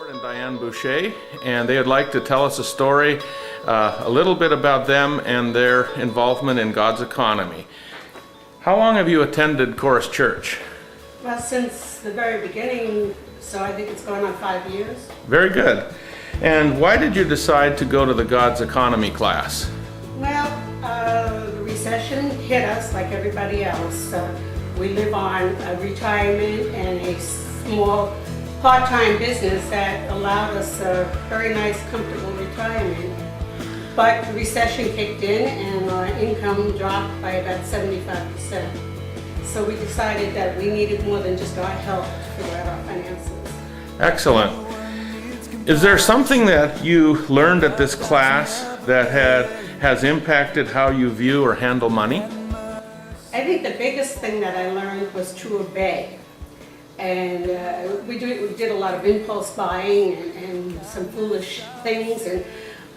And Diane Boucher, and they would like to tell us a story, a little bit about them and their involvement in God's economy. How long have you attended Chorus Church? Well, since the very beginning, so I think it's going on 5 years. Very good. And why did you decide to go to the God's economy class? Well, the recession hit us like everybody else. We live on a retirement and a small part-time business that allowed us a very nice, comfortable retirement. But the recession kicked in and our income dropped by about 75%. So we decided that we needed more than just our help to figure out our finances. Excellent. Is there something that you learned at this class that has impacted how you view or handle money? I think the biggest thing that I learned was to obey. And we did a lot of impulse buying and some foolish things. And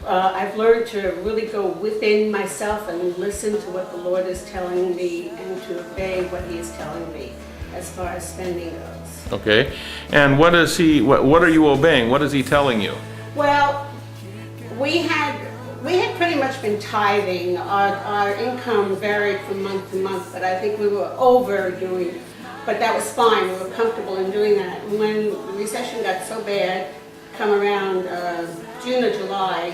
I've learned to really go within myself and listen to what the Lord is telling me and to obey what He is telling me as far as spending goes. Okay. And what are you obeying? What is He telling you? Well, we had pretty much been tithing. Our income varied from month to month, but I think we were overdoing it. But that was fine. We were comfortable in doing that. And when the recession got so bad, come around June or July,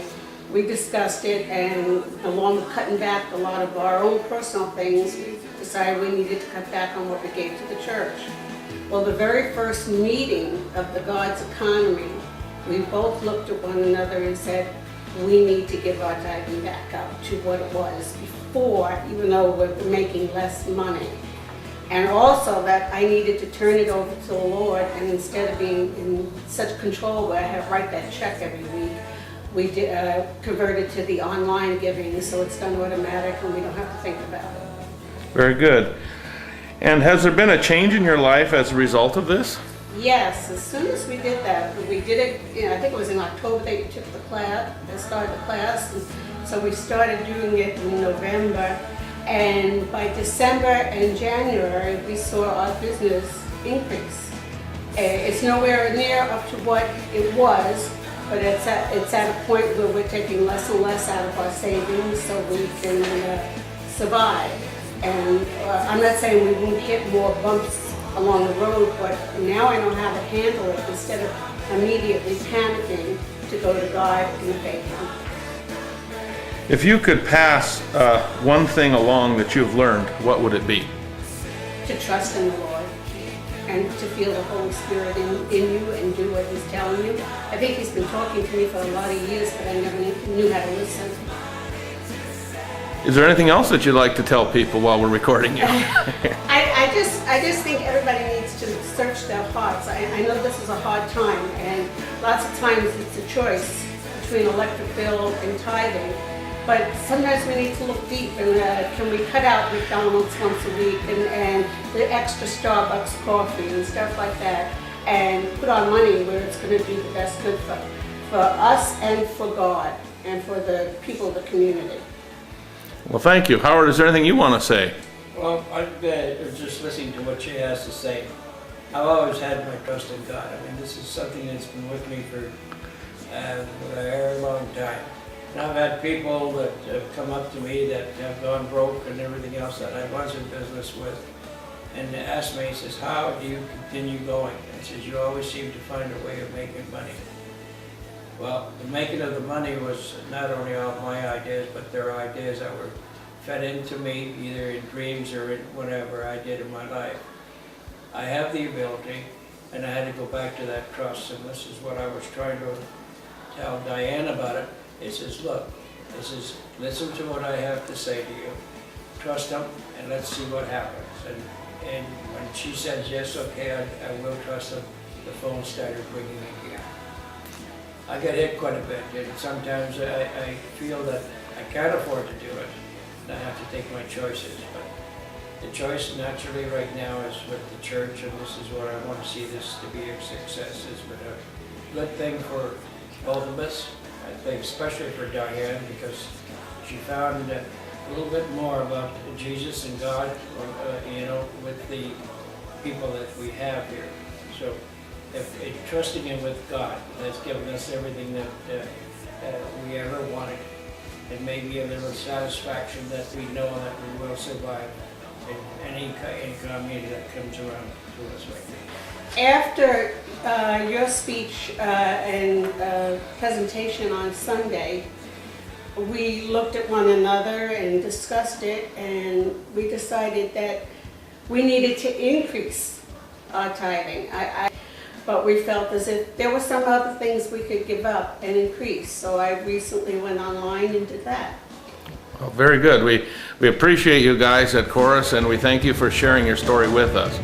we discussed it, and along with cutting back a lot of our own personal things, we decided we needed to cut back on what we gave to the church. Well, the very first meeting of the God's economy, we both looked at one another and said, we need to give our tithing back up to what it was before, even though we're making less money. And also that I needed to turn it over to the Lord, and instead of being in such control where I have to write that check every week, we converted to the online giving, so it's done automatic and we don't have to think about it. Very good. And has there been a change in your life as a result of this? Yes, as soon as we did that, we did it, I think it was in October that you took the class, started the class, and so we started doing it in November. And by December and January, we saw our business increase. It's nowhere near up to what it was, but it's at a point where we're taking less and less out of our savings so we can survive. And I'm not saying we won't hit more bumps along the road, but now I know how to handle it instead of immediately panicking to go to God and obey Him. If you could pass one thing along that you've learned, what would it be? To trust in the Lord and to feel the Holy Spirit in you and do what He's telling you. I think He's been talking to me for a lot of years, but I never knew how to listen. Is there anything else that you'd like to tell people while we're recording you? I just think everybody needs to search their hearts. I know this is a hard time, and lots of times it's a choice between electric bill and tithing. But sometimes we need to look deep, and can we cut out McDonald's once a week and the extra Starbucks coffee and stuff like that, and put our money where it's going to do the best good for us and for God and for the people of the community. Well, thank you. Howard, is there anything you want to say? Well, I've been just listening to what she has to say. I've always had my trust in God. I mean, this is something that's been with me for a very long time. And I've had people that have come up to me that have gone broke and everything else that I was in business with, and they asked me, he says, how do you continue going? And he says, you always seem to find a way of making money. Well, the making of the money was not only all my ideas, but their ideas that were fed into me, either in dreams or in whatever I did in my life. I have the ability, and I had to go back to that trust, and this is what I was trying to tell Diane about it. It says, look, this is, listen to what I have to say to you. Trust Him, and let's see what happens. And when she said, yes, okay, I will trust Him, the phone started ringing again. I get hit quite a bit, and sometimes I feel that I can't afford to do it, and I have to take my choices. But the choice naturally right now is with the church, and this is what I want to see this to be a success. It's been a good thing for both of us. I think especially for Diane, because she found a little bit more about Jesus and God, with the people that we have here. So trusting Him with God. That's given us everything that we ever wanted. And maybe a little satisfaction that we know that we will survive in any calamity that comes around to us right now. After your speech and presentation on Sunday, we looked at one another and discussed it, and we decided that we needed to increase our tithing. But we felt as if there were some other things we could give up and increase. So I recently went online and did that. Well, very good. We appreciate you guys at Chorus, and we thank you for sharing your story with us.